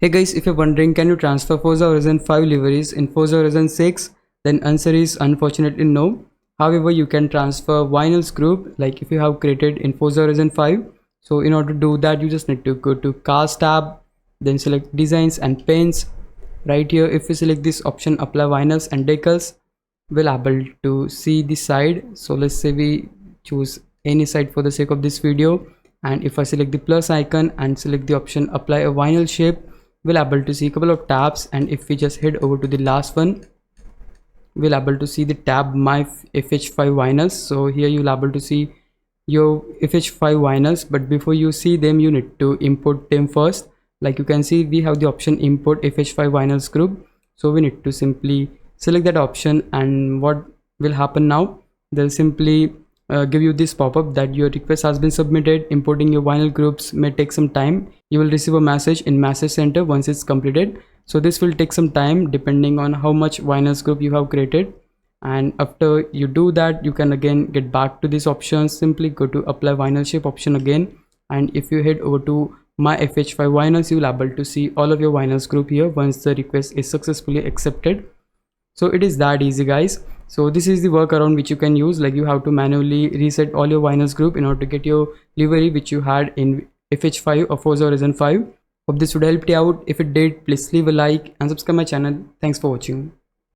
Hey guys, if you're wondering can you transfer Forza version 5 liveries in Forza version 6, then answer is unfortunately no. However, you can transfer vinyls group like if you have created in Forza version 5. So in order to do that, you just need to go to cars tab, then select designs and paints. Right here, if you select this option apply vinyls and decals, we'll able to see the side. So let's say we choose any side for the sake of this video, and if I select the plus icon and select the option apply a vinyl shape, we'll able to see a couple of tabs. And if we just head over to the last one, we'll able to see the tab my fh5 vinyls. So here you'll able to see your fh5 vinyls, but before you see them you need to import them first. Like you can see we have the option import fh5 vinyls group, so we need to simply select that option, and what will happen now, they'll simply give you this pop-up that your request has been submitted. Importing your vinyl groups may take some time. You will receive a message in message center once it's completed, so this will take some time depending on how much vinyls group you have created. And after you do that, you can again get back to these options. Simply go to apply vinyl shape option again, and if you head over to my fh5 vinyls, you will able to see all of your vinyls group here once the request is successfully accepted. So it is that easy guys. So this is the workaround which you can use. Like you have to manually reset all your vinyls group in order to get your livery which you had in fh5 or Forza Horizon 5. Hope this would help you out. If it did, please leave a like and subscribe my channel. Thanks for watching.